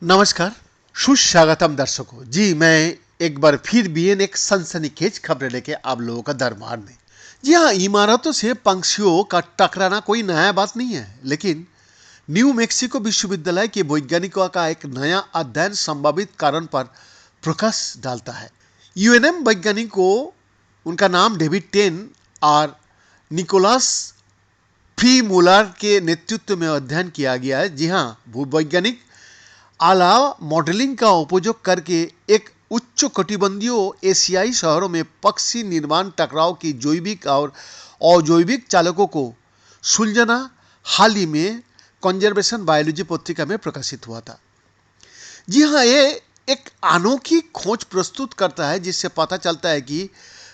नमस्कार, सुस्वागतम दर्शकों। जी, मैं एक बार फिर बीएन एक सनसनीखेज खबरें लेके आप लोगों का दरबार में। जी हाँ, इमारतों से पंछियों का टकराना कोई नया बात नहीं है, लेकिन न्यू मेक्सिको विश्वविद्यालय के वैज्ञानिकों का एक नया अध्ययन संभावित कारण पर प्रकाश डालता है। यूएनएम वैज्ञानिकों, उनका नाम डेविड टेन और निकोलस फी मुलर के नेतृत्व में अध्ययन किया गया है। जी हाँ, भूवैज्ञानिक आला मॉडलिंग का उपयोग करके एक उच्च कटिबंधीय एशियाई शहरों में पक्षी निर्माण टकराव की जैविक और अजैविक चालकों को सुलझाना हाल ही में कंजर्वेशन बायोलॉजी पत्रिका में प्रकाशित हुआ था। जी हाँ, ये एक अनोखी खोज प्रस्तुत करता है जिससे पता चलता है कि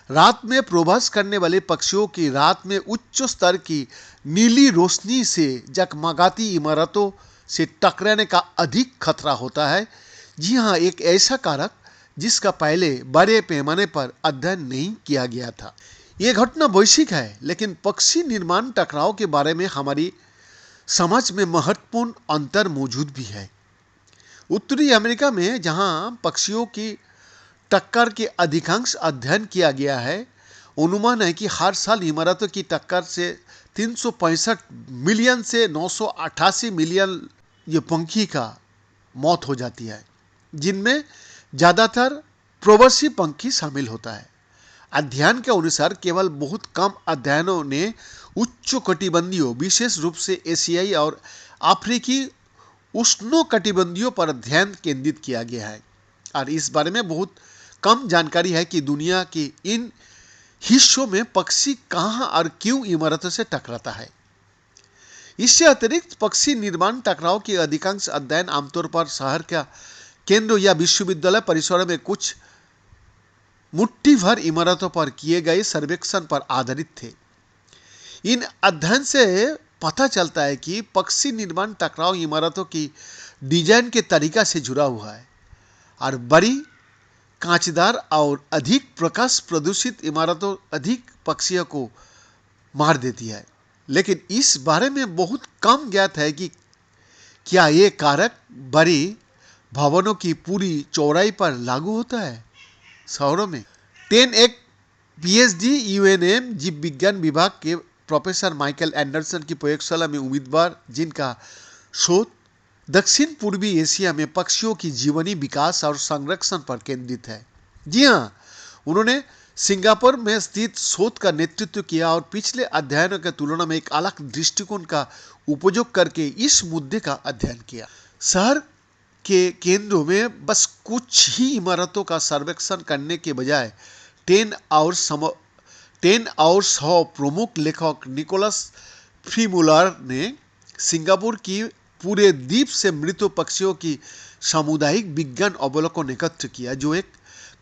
रात में प्रवास करने वाले पक्षियों की रात में उच्च स्तर की नीली रोशनी से जगमगाती इमारतों से टकराने का अधिक खतरा होता है। जी हाँ, एक ऐसा कारक जिसका पहले बड़े पैमाने पर अध्ययन नहीं किया गया था। ये घटना वैश्विक है, लेकिन पक्षी निर्माण टकराव के बारे में हमारी समझ में महत्वपूर्ण अंतर मौजूद भी है। उत्तरी अमेरिका में जहाँ पक्षियों की टक्कर के अधिकांश अध्ययन किया गया है, अनुमान है कि हर साल इमारतों की टक्कर से 365 मिलियन से 988 मिलियन ये पंखी का मौत हो जाती है, जिनमें ज़्यादातर प्रवासी पंखी शामिल होता है। अध्ययन के अनुसार केवल बहुत कम अध्ययनों ने उच्च कटिबंधीय, विशेष रूप से एशियाई और अफ्रीकी उष्णकटिबंधीय पर ध्यान केंद्रित किया गया है, और इस बारे में बहुत कम जानकारी है कि दुनिया के इन हिस्सों में पक्षी कहाँ और क्यों इमारतों से टकराता है। इससे अतिरिक्त पक्षी निर्माण टकराव के अधिकांश अध्ययन आमतौर पर शहर का केंद्र या विश्वविद्यालय परिसरों में कुछ मुट्ठी भर इमारतों पर किए गए सर्वेक्षण पर आधारित थे। इन अध्ययन से पता चलता है कि पक्षी निर्माण टकराव इमारतों की डिजाइन के तरीका से जुड़ा हुआ है, और बड़ी कांचदार और अधिक प्रकाश प्रदूषित इमारतों अधिक पक्षियों को मार देती है। लेकिन इस बारे में बहुत कम ज्ञात है कि क्या ये कारक बड़ी भवनों की पूरी चौड़ाई पर लागू होता है। शहरों में टेन एक पीएचडी यूएनएम जीव विज्ञान विभाग के प्रोफेसर माइकल एंडरसन की प्रयोगशाला में उम्मीदवार, जिनका शोध दक्षिण पूर्वी एशिया में पक्षियों की जीवनी विकास और संरक्षण पर केंद्रित है। जी हाँ, उन्होंने सिंगापुर में स्थित शोध का नेतृत्व किया और पिछले अध्ययनों की तुलना में एक अलग दृष्टिकोण का उपयोग करके इस मुद्दे का अध्ययन किया। शहर के केंद्रों में बस कुछ ही इमारतों का सर्वेक्षण करने के बजाय टेन और सह प्रमुख लेखक निकोलस फी मुलर ने सिंगापुर की पूरे द्वीप से मृत पक्षियों की सामुदायिक विज्ञान अवलोकन एकत्र किया, जो एक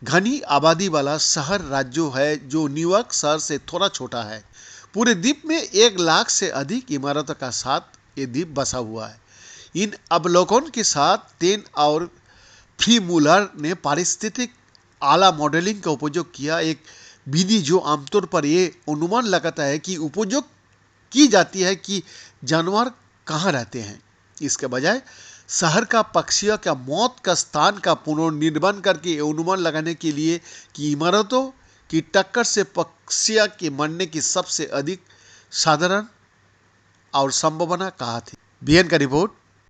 घनी आबादी वाला शहर राज्य है जो न्यूयॉर्क शहर से थोड़ा छोटा है। पूरे द्वीप में 1 लाख से अधिक इमारतों का साथ ये द्वीप बसा हुआ है। इन अवलोकन के साथ टेन और फी मुलर ने पारिस्थितिक आला मॉडलिंग का उपयोग किया, एक विधि जो आमतौर पर ये अनुमान लगाता है कि उपयोग की जाती है कि जानवर कहाँ रहते हैं। इसके बजाय शहर का पक्षियों का मौत का स्थान का पुनर्निर्माण करके अनुमान लगाने के लिए कि इमारतों की टक्कर से पक्षियों के मरने की सबसे अधिक साधारण और संभावना कहाँ थी। बीएन का रिपोर्ट।